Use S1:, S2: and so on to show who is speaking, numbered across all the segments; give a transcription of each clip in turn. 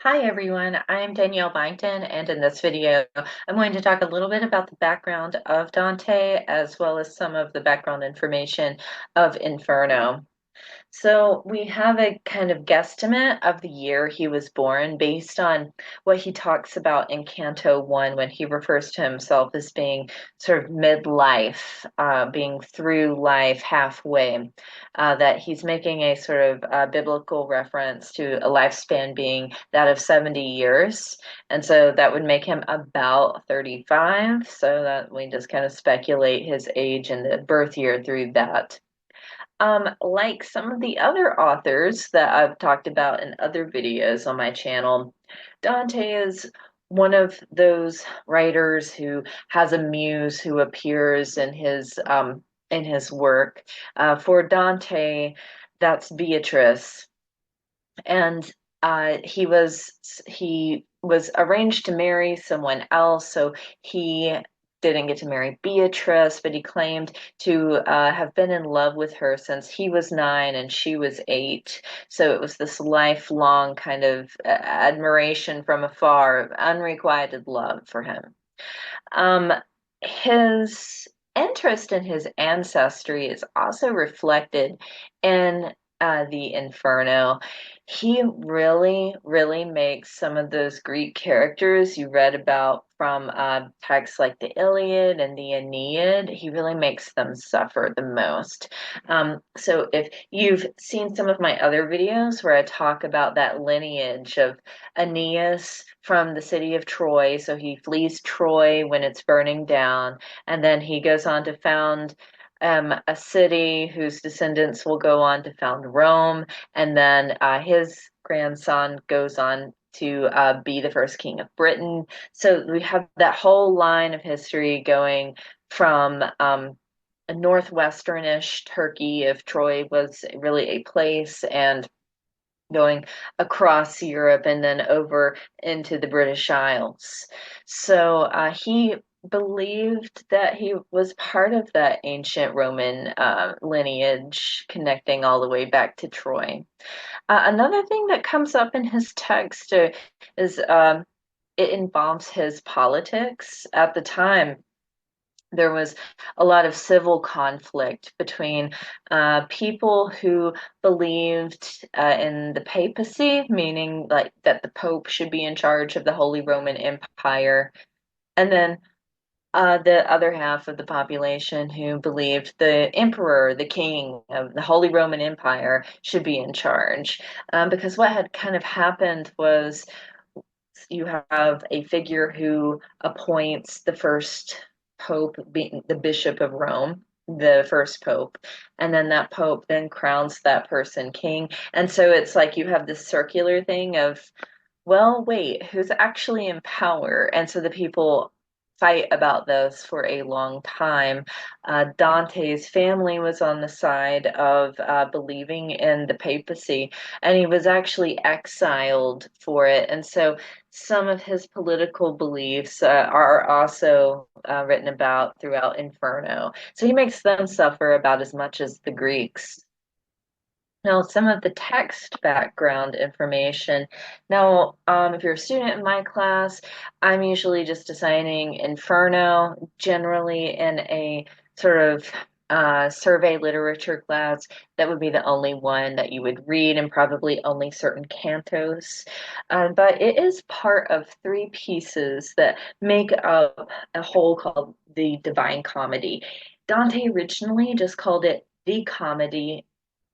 S1: Hi everyone, I'm Danielle Byington, and in this video, I'm going to talk a little bit about the background of Dante as well as some of the background information of Inferno. So we have a kind of guesstimate of the year he was born based on what he talks about in Canto 1 when he refers to himself as being sort of midlife, being through life halfway, that he's making a sort of biblical reference to a lifespan being that of 70 years. And so that would make him about 35. So that we just kind of speculate his age and the birth year through that. Like some of the other authors that I've talked about in other videos on my channel, Dante is one of those writers who has a muse who appears in his work. For Dante, that's Beatrice, and he was arranged to marry someone else, so he didn't get to marry Beatrice, but he claimed to have been in love with her since he was 9 and she was 8. So it was this lifelong kind of admiration from afar, unrequited love for him. Um, his interest in his ancestry is also reflected in the Inferno. He really, really makes some of those Greek characters you read about from texts like the Iliad and the Aeneid, he really makes them suffer the most. So if you've seen some of my other videos where I talk about that lineage of Aeneas from the city of Troy. So he flees Troy when it's burning down, and then he goes on to found a city whose descendants will go on to found Rome, and then his grandson goes on to be the first king of Britain. So we have that whole line of history going from a northwesternish Turkey, if Troy was really a place, and going across Europe and then over into the British Isles. So he believed that he was part of that ancient Roman lineage connecting all the way back to Troy. Another thing that comes up in his text is it involves his politics. At the time, there was a lot of civil conflict between people who believed in the papacy, meaning like that the Pope should be in charge of the Holy Roman Empire, and then the other half of the population who believed the emperor, the king of the Holy Roman Empire, should be in charge. Because what had kind of happened was you have a figure who appoints the first pope, being the Bishop of Rome, the first pope, and then that pope then crowns that person king. And so it's like you have this circular thing of, well, wait, who's actually in power? And so the people fight about this for a long time. Dante's family was on the side of believing in the papacy, and he was actually exiled for it. And so some of his political beliefs are also written about throughout Inferno. So he makes them suffer about as much as the Greeks. Now, some of the text background information. Now, if you're a student in my class, I'm usually just assigning Inferno, generally in a sort of survey literature class. That would be the only one that you would read, and probably only certain cantos. But it is part of three pieces that make up a whole called the Divine Comedy. Dante originally just called it the comedy,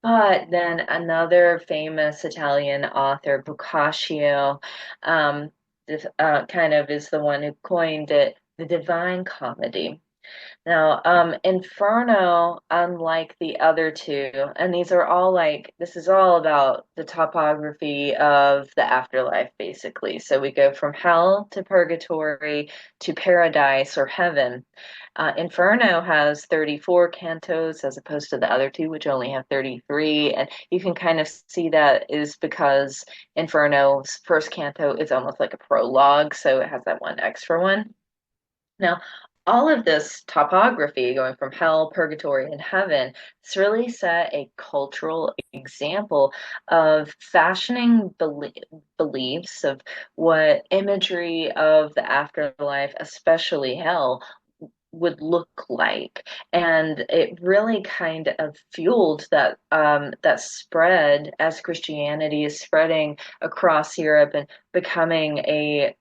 S1: but then another famous Italian author, Boccaccio, um, kind of is the one who coined it, the Divine Comedy. Now, Inferno, unlike the other two, and these are all like, this is all about the topography of the afterlife, basically. So we go from hell to purgatory to paradise or heaven. Inferno has 34 cantos as opposed to the other two, which only have 33. And you can kind of see that is because Inferno's first canto is almost like a prologue, so it has that one extra one. Now, all of this topography going from hell, purgatory, and heaven, it's really set a cultural example of fashioning beliefs of what imagery of the afterlife, especially hell, would look like. And it really kind of fueled that spread as Christianity is spreading across Europe and becoming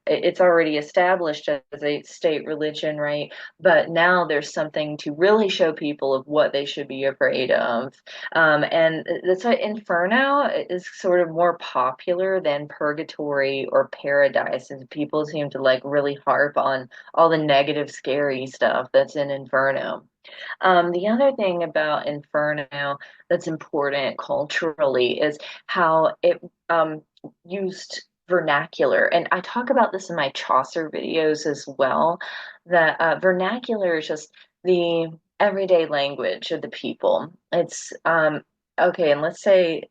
S1: it's already established as a state religion, right? But now there's something to really show people of what they should be afraid of. And that's why Inferno is sort of more popular than Purgatory or Paradise, and people seem to like really harp on all the negative, scary stuff that's in Inferno. The other thing about Inferno that's important culturally is how it used vernacular. And I talk about this in my Chaucer videos as well, that vernacular is just the everyday language of the people. It's okay, and let's say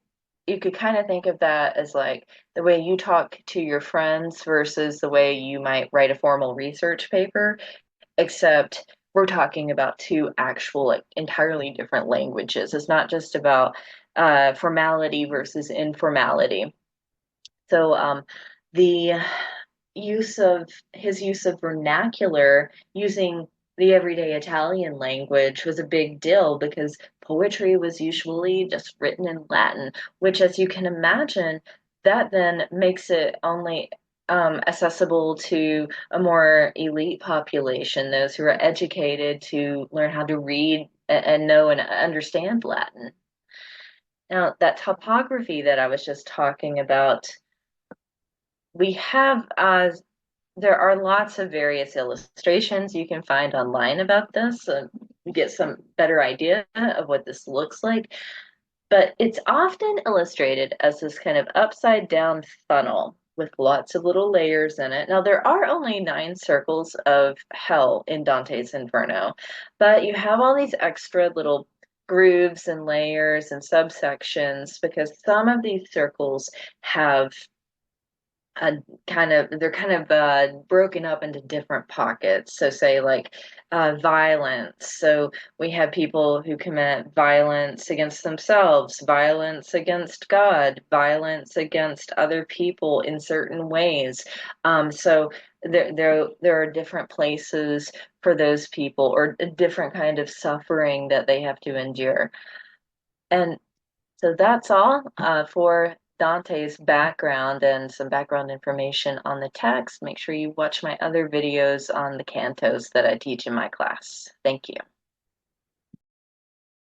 S1: you could kind of think of that as like the way you talk to your friends versus the way you might write a formal research paper, except we're talking about two actual, like, entirely different languages. It's not just about formality versus informality. So the use of vernacular using the everyday Italian language was a big deal because poetry was usually just written in Latin, which, as you can imagine, that then makes it only accessible to a more elite population, those who are educated to learn how to read and know and understand Latin. Now, that topography that I was just talking about, we have there are lots of various illustrations you can find online about this, so you get some better idea of what this looks like. But it's often illustrated as this kind of upside down funnel with lots of little layers in it. Now, there are only 9 circles of hell in Dante's Inferno, but you have all these extra little grooves and layers and subsections because some of these circles have uh, they're kind of broken up into different pockets. So say like violence. So we have people who commit violence against themselves, violence against God, violence against other people in certain ways. So there are different places for those people or a different kind of suffering that they have to endure. And so that's all for Dante's background and some background information on the text. Make sure you watch my other videos on the cantos that I teach in my class. Thank you.